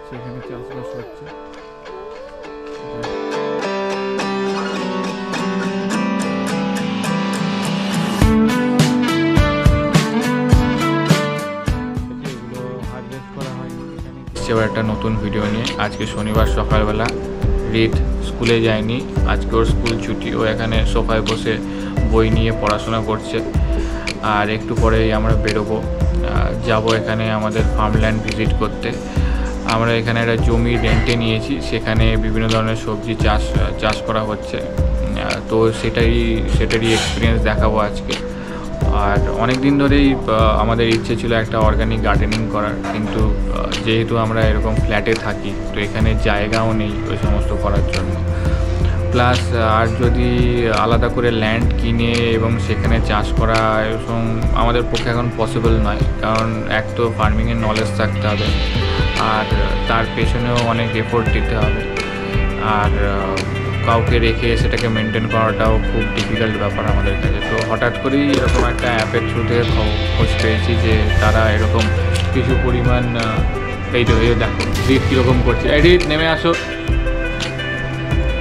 সেখানে চাষবাস হচ্ছে। এবার একটা নতুন ভিডিও নিয়ে। আজকে শনিবার সকালবেলা, রিত স্কুলে যায়নি, আজকে ওর স্কুল ছুটি। ও এখানে সোফায় বসে বই নিয়ে পড়াশোনা করছে। আর একটু পরেই আমরা বেরোবো, যাব এখানে আমাদের ফার্মল্যান্ড ভিজিট করতে। আমরা এখানে একটা জমি রেন্টে নিয়েছি, সেখানে বিভিন্ন ধরনের সবজি চাষ করা হচ্ছে। তো সেটারই এক্সপিরিয়েন্স দেখাবো আজকে। আর অনেক দিন ধরেই আমাদের ইচ্ছে ছিল একটা অর্গানিক গার্ডেনিং করার, কিন্তু যেহেতু আমরা এরকম ফ্ল্যাটে থাকি, তো এখানে জায়গাও নেই ওই সমস্ত করার জন্য। প্লাস আর যদি আলাদা করে ল্যান্ড কিনে এবং সেখানে চাষ করা এবং আমাদের পক্ষে এখন পসিবল নয়, কারণ এক তো ফার্মিংয়ের নলেজ থাকতে হবে, আর তার পেছনেও অনেক এফোর্ট দিতে হবে, আর কাউকে রেখে সেটাকে মেনটেন করাটাও খুব ডিফিকাল্ট ব্যাপার আমাদের কাছে। তো হঠাৎ করেই এরকম একটা অ্যাপের থ্রু থেকে খোঁজ পেয়েছি যে তারা এরকম কিছু পরিমাণ, এই দেখো রিত কীরকম করছে। রিত নেমে আসো,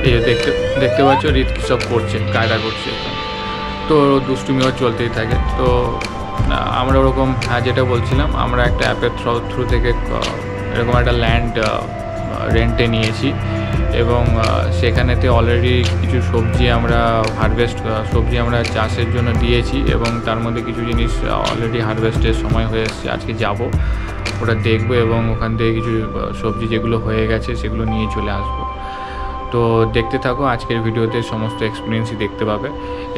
এই যে দেখতে পাচ্ছ রিত কী সব করছে, কায়দা করছে, তো দুষ্টুমিও চলতেই থাকে। তো আমরা ওরকম, যেটা বলছিলাম, আমরা একটা অ্যাপের থ্রু থেকে এরকম একটা ল্যান্ড রেন্টে নিয়েছি, এবং সেখানেতে অলরেডি কিছু সবজি আমরা চাষের জন্য দিয়েছি, এবং তার মধ্যে কিছু জিনিস অলরেডি হারভেস্টের সময় হয়ে এসেছে। আজকে যাব, ওটা দেখবো, এবং ওখান থেকে কিছু সবজি যেগুলো হয়ে গেছে সেগুলো নিয়ে চলে আসবো। তো দেখতে থাকো, আজকের ভিডিওতে সমস্ত এক্সপিরিয়েন্সই দেখতে পাবে।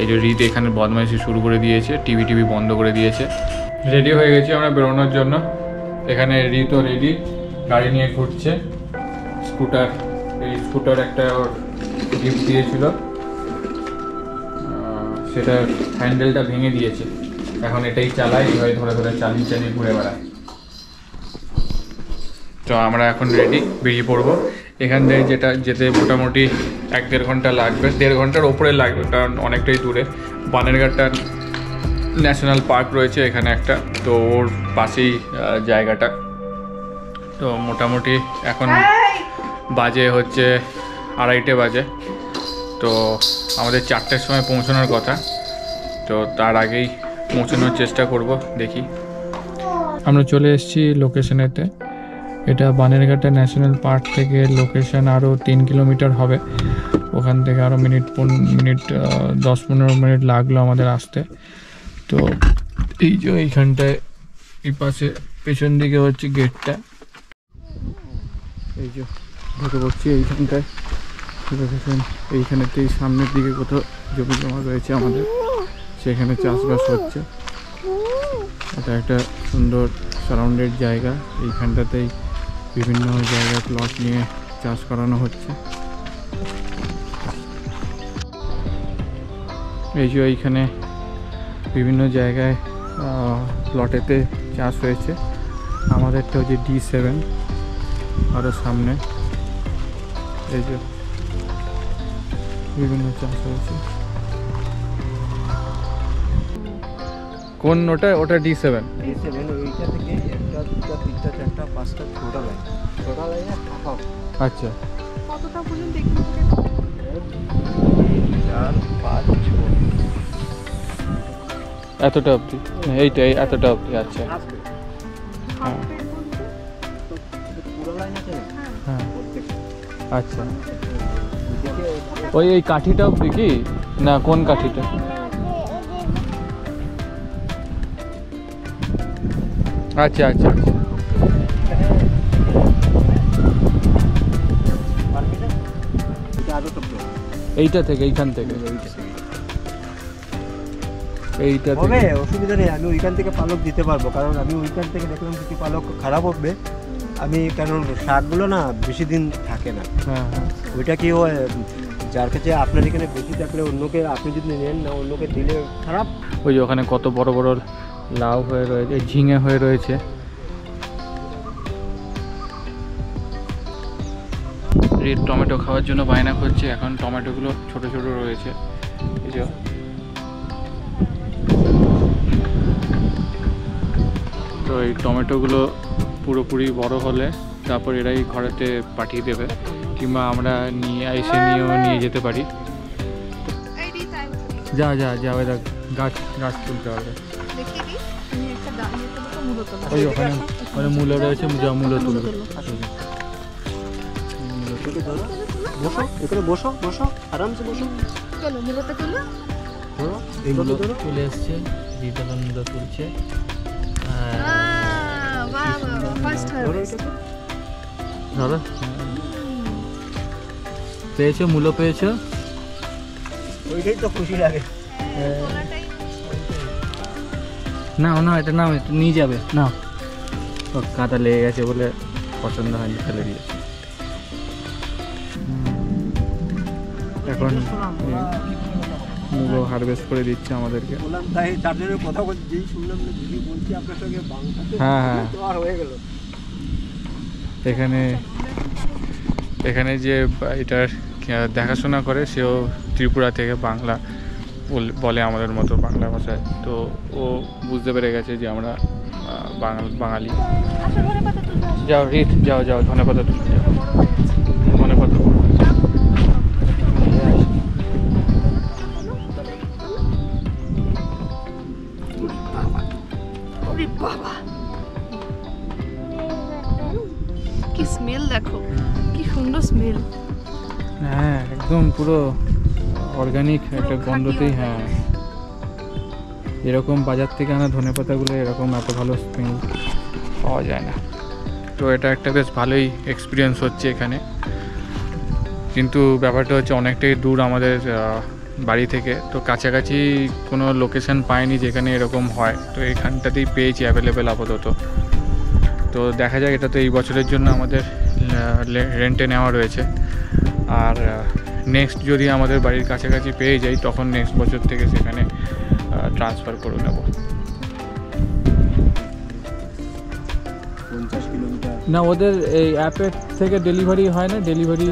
এই যে রিত এখানে বদমাইশি শুরু করে দিয়েছে, টিভি বন্ধ করে দিয়েছে। রেডি হয়ে গেছি আমরা বেরোনোর জন্য। এখানে রিতও রেডি, গাড়ি নিয়ে ঘুরছে। স্কুটার একটা ওর গিফট দিয়েছিল, সেটা হ্যান্ডেলটা ভেঙে দিয়েছে, এখন এটাই চালাই, এইভাবে ধরে চালিয়ে ঘুরে বেড়ায়। তো আমরা এখন রেডি, বেরিয়ে পড়বো। এখান থেকে যেতে মোটামুটি 1-1.5 ঘন্টা লাগবে, 1.5 ঘন্টার ওপরে লাগবে, কারণ অনেকটাই দূরে। বানেরঘাটটা ন্যাশনাল পার্ক রয়েছে এখানে একটা, তো ওর পাশেই জায়গাটা। তো মোটামুটি এখন বাজে হচ্ছে 2:30 বাজে। তো আমাদের 4টের সময় পৌঁছানোর কথা, তো তার আগেই পৌঁছানোর চেষ্টা করব, দেখি। আমরা চলে এসেছি লোকেশনেতে। এটা বানেরঘাটা ন্যাশনাল পার্ক থেকে লোকেশন আরও 3 কিলোমিটার হবে। ওখান থেকে আরও 10-15 মিনিট লাগলো আমাদের আসতে। তো এই যে এইখানটায়, এই পাশে পেছন দিকে হচ্ছে গেটটা, এই যে ঢুকে পড়ছি এইখানটায়। এইখানেতেই সামনের দিকে কোথাও জমি জমা রয়েছে আমাদের, সেখানে চাষবাস হচ্ছে। এটা একটা সুন্দর সারাউন্ডেড জায়গা, এইখানটাতেই বিভিন্ন জায়গায় প্লট নিয়ে চাষ করানো হচ্ছে। এই যে এইখানে বিভিন্ন জায়গায় প্লটেতে চাষ হয়েছে। আমাদেরটা হচ্ছে D7, আরও সামনে এই যে বিভিন্ন চাষ হয়েছে। কোন ওটা D7? ওইটা থেকে 1, 2, 3, 4, 5টা ছোটা লাইন আচ্ছা, কতটা বলুন দেখুন। 4, 5, 6 এতটা অবধি, এইটাই এতটা অবধি। আচ্ছা, হ্যাঁ হ্যাঁ, আচ্ছা। ওই কাঠিটা অবধি কি না, কোন কাঠিটা? আচ্ছা আচ্ছা আচ্ছা, এইটা থেকে, এইখান থেকে এইটা হবে, অসুবিধা নেই। আমি ওইখান থেকে পালক দিতে পারবো, কারণ আমি ওইখান থেকে দেখলাম কিছু পালক খারাপ হবে। আমি কারণ শাকগুলো না বেশি দিন থাকে না। হ্যাঁ হ্যাঁ, ওইটা কি হয়, যার কাছে আপনার এখানে বেশি থাকলে অন্যকে আপনি যদি নেন না, অন্যকে দিলে খারাপ। ওই যে ওখানে কত বড় বড় লাউ হয়ে রয়েছে, ঝিঙে হয়ে রয়েছে। রিত টমেটো খাওয়ার জন্য বায়না করছে। এখন টমেটোগুলো ছোট ছোট রয়েছে, এই যে। তো এই টমেটোগুলো পুরোপুরি বড় হলে তারপর এরাই ঘরেতে পাঠিয়ে দেবে, কিংবা আমরা নিয়ে যেতে পারি। এই রে টাইম যা যা যা, ওই দেখ গাছ তুলতে হবে। দেখি কি আমি একটা দাঁড়িয়ে তো মূলত ওই ওখানে মূলো রয়েছে, যা মূলো তুলবে। বসো, এখানে বসো, বসো, আরামসে বসো। চলো মূলত চলো। ধরো, এই মূলো ধরো। চলে এসছে, রিতখন মূলো তুলছে। বাহ বাহ ফার্স্ট ধরো হারভেস্ট। এটাকে। ধরো, পেয়েছো মূলো পেয়েছো? ওইটাই তো খুশি লাগে। কোলাটাই না এটা নাও, একটু নিয়ে যাবে না, কাঁটা লেগে গেছে বলে পছন্দ হয়নি, ফেলে দিয়েছে। এখন মূলো হারভেস্ট করে দিচ্ছে আমাদেরকে। বললাম তাই তার জন্য কথা বলছি, যেই শুনলাম না দিদি বলছি আপনার সঙ্গে বাংলাতে, হ্যাঁ। তো আর হয়ে গেল। এখানে যে এটার দেখাশোনা করে সেও ত্রিপুরা থেকে, বাংলা বলে আমাদের মতো বাংলা ভাষায়। তো ও বুঝতে পেরে গেছে যে আমরা বাঙালি। আচ্ছা ধরে পাতা তুলতে আসো। যাও রিত, যাও ধনেপাতা তুলতে যাও, ধনেপাতা। ওরে বাবা কি স্মেল দেখো, কি সুন্দর স্মেল। হ্যাঁ একদম পুরো অর্গানিক একটা খাঁটি গন্ধতেই। organic। হ্যাঁ, এরকম বাজার থেকে আনা ধনেপাতাগুলো এরকম এত ভালো স্মেল পাওয়া যায় না। তো এটা একটা বেশ ভালোই এক্সপিরিয়েন্স হচ্ছে এখানে, কিন্তু ব্যাপারটা হচ্ছে অনেকটাই দূর আমাদের বাড়ি থেকে। তো কাছাকাছি কোনো লোকেশন পাইনি যেখানে এরকম হয়, তো এখানটাতেই পেয়েছি অ্যাভেলেবেল আপাতত। তো দেখা যাক, এটা তো এই বছরের জন্য আমাদের রেন্টে নেওয়া রয়েছে। আর নেক্সট যদি আমাদের বাড়ির কাছাকাছি পেয়ে যাই, তখন নেক্সট বছর থেকে সেখানে ট্রান্সফার করে নেব। 50 কিলোমিটার না, ওদের এই অ্যাপের থেকে ডেলিভারি হয় না? ডেলিভারি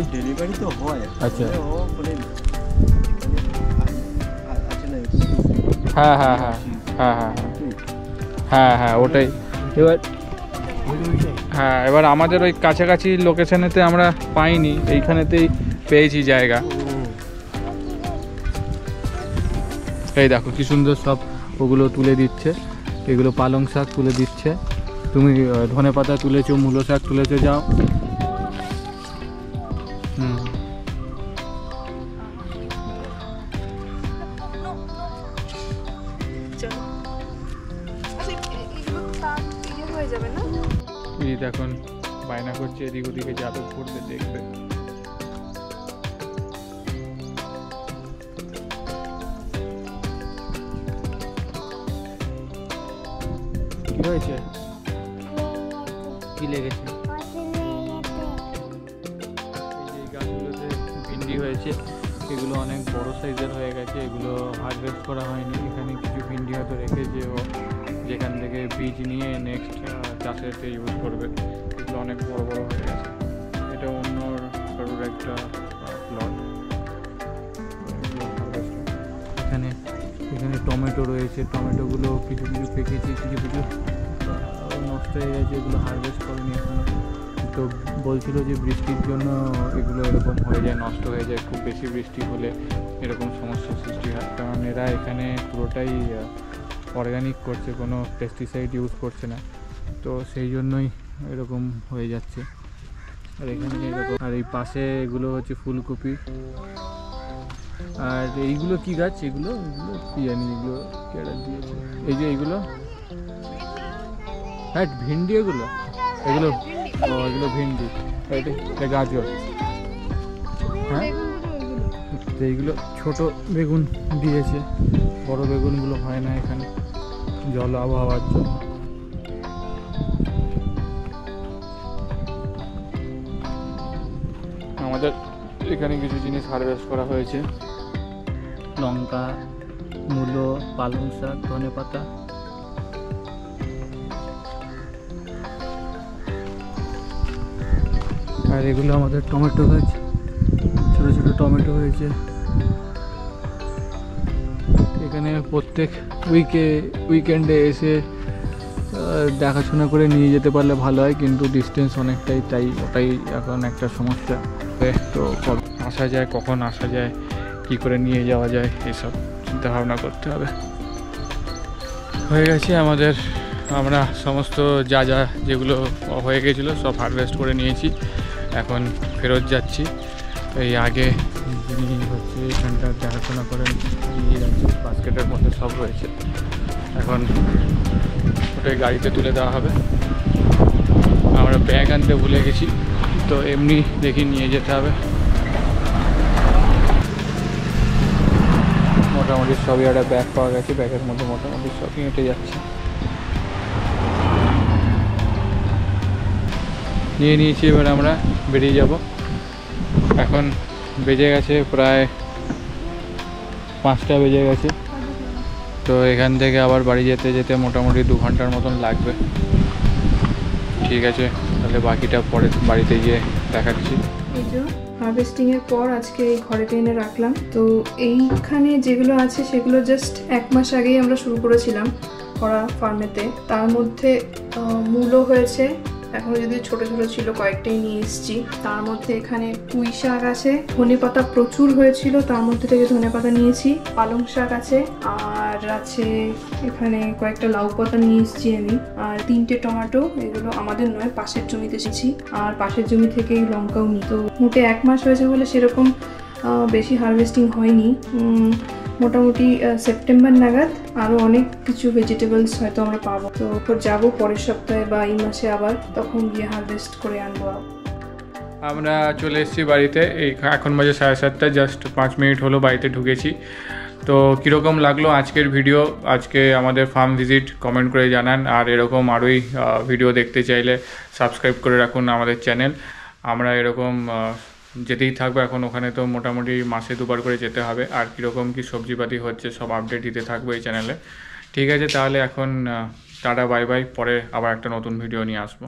তো হয়। আচ্ছা। ও মানে আছে না হ্যাঁ ওটাই। এবার আমাদের ওই কাছাকাছি লোকেশনেতে আমরা পাইনি, এইখানেতেই পেয়েছি জায়গা। এই দেখো কি সুন্দর সব ওগুলো তুলে দিচ্ছে, এগুলো পালং শাক তুলে দিচ্ছে। তুমি ধনেপাতা তুলেছো, মূলো শাক তুলেছো, যাও। চলো আচ্ছা এগুলো তার হয়ে যাবে না? ঈদ এখন বায়না করছে এদিক ওদিকে যাদব করতে, দেখবে। কি হয়েছে? কি লেগেছে? এই গাছগুলোতে ভিন্ডি হয়েছে, এগুলো অনেক বড় সাইজের হয়ে গেছে, এগুলো হারভেস্ট করা হয়নি। এখানে কিছু ভিন্ডি হয়তো রেখেছে ও, যেখান থেকে বীজ নিয়ে নেক্সট চাষেতে ইউজ করবে। এগুলো অনেক বড় বড় হয়ে গেছে। এটা অন্য কারোর একটা প্লট। এখানে টমেটো রয়েছে, টমেটোগুলো কিছু পেকেছে, কিছু নষ্ট হয়ে গেছে, এগুলো হারভেস্ট করেনি এখনো। তো বলছিল যে বৃষ্টির জন্য এগুলো এরকম হয়ে যায়, নষ্ট হয়ে যায়। খুব বেশি বৃষ্টি হলে এরকম সমস্যার সৃষ্টি হয়, কারণ এরা এখানে পুরোটাই অর্গানিক করছে, কোনো পেস্টিসাইড ইউজ করছে না। তো সেই জন্যই এরকম হয়ে যাচ্ছে। আর এখানে এরকম, আর এই পাশে এগুলো হচ্ছে ফুলকপি। আর এইগুলো কি গাছ? এগুলো কি জানি, এগুলো কেডা দিয়েছে? এই যে এইগুলো, হ্যাঁ ভিন্ডি, এগুলো ভিন্ডি, এটা গাজর। হ্যাঁ, তো এইগুলো ছোট বেগুন দিয়েছে, বড় বেগুনগুলো হয় না এখানে জল আবহাওয়ার জন্য। আমাদের এখানে কিছু জিনিস হারভেস্ট করা হয়েছে, লঙ্কা, মূলো, পালং শাক, ধনেপাতা। আর এগুলো আমাদের টমেটো গাছ, ছোট ছোট টমেটো হয়েছে। এখানে প্রত্যেক উইকেন্ডে এসে দেখাশোনা করে নিয়ে যেতে পারলে ভালো হয়, কিন্তু ডিস্টেন্স অনেকটাই, তাই ওটাই এখন একটা সমস্যা। তো আসা যায়, কখন আসা যায়, কী করে নিয়ে যাওয়া যায়, এসব চিন্তাভাবনা করতে হবে। হয়ে গেছে আমাদের, আমরা সমস্ত যা যেগুলো হয়ে গেছিলো সব হারভেস্ট করে নিয়েছি, এখন ফেরত যাচ্ছি। এই আগে যিনি হচ্ছে এখানটা দেখাশোনা করেন নিয়ে যাচ্ছে, বাস্কেটের মধ্যে সব রয়েছে, এখন ওটাই গাড়িতে তুলে দেওয়া হবে। আমরা ব্যাগ আনতে ভুলে গেছি, তো এমনি দেখি নিয়ে যেতে হবে। মোটামুটি সবই একটা ব্যাগ পাওয়া গেছে, ব্যাগের মধ্যে মোটামুটি সবই হেঁটে যাচ্ছে। নিয়ে নিয়েছি, এবার আমরা বেরিয়ে যাব। এখন বেজে গেছে প্রায় 5টা বেজে গেছে, তো এখান থেকে আবার বাড়ি যেতে যেতে মোটামুটি 2 ঘন্টার মতন লাগবে। ঠিক আছে, তাহলে বাকিটা পরে বাড়িতে গিয়ে দেখাচ্ছি। এই যে হারভেস্টিংয়ের পর আজকে এই ঘরেতে এনে রাখলাম। তো এইখানে যেগুলো আছে সেগুলো জাস্ট 1 মাস আগেই আমরা শুরু করেছিলাম করা ফার্মেতে। তার মধ্যে মূলও হয়েছে, এখনো যদি ছোট ছোট ছিল কয়েকটাই নিয়ে এসেছি। তার মধ্যে এখানে পুঁই শাক আছে, ধনেপাতা প্রচুর হয়েছিল, তার মধ্যে থেকে ধনেপাতা নিয়েছি, পালং শাক আছে, আর আছে এখানে কয়েকটা লাউ পাতা নিয়ে এসেছি আমি, আর 3টে টমেটো, এগুলো আমাদের নয় পাশের জমিতে এসেছি, আর পাশের জমি থেকে লঙ্কাও নিই। তো মোটে 1 মাস হয়েছে বলে সেরকম বেশি হারভেস্টিং হয়নি। মোটামুটি সেপ্টেম্বর নাগাদ আরও অনেক কিছু ভেজিটেবলস হয়তো আমরা পাবো। তো যাবো পরের সপ্তাহে বা এই মাসে আবার, তখন গিয়ে হারভেস্ট করে আনবো। আমরা চলে এসেছি বাড়িতে, এই এখন বাজে 7:30, জাস্ট 5 মিনিট হলো বাড়িতে ঢুকেছি। তো কীরকম লাগলো আজকের ভিডিও, আজকে আমাদের ফার্ম ভিজিট, কমেন্ট করে জানান। আর এরকম আরোই ভিডিও দেখতে চাইলে সাবস্ক্রাইব করে রাখুন আমাদের চ্যানেল। আমরা এরকম যেতেই থাকবো, এখন ওখানে তো মোটামুটি মাসে 2বার করে যেতে হবে। আর কীরকম কী সবজিপাতি হচ্ছে সব আপডেট দিতে থাকবো এই চ্যানেলে। ঠিক আছে, তাহলে এখন টাটা বাই বাই, পরে আবার একটা নতুন ভিডিও নিয়ে আসবো।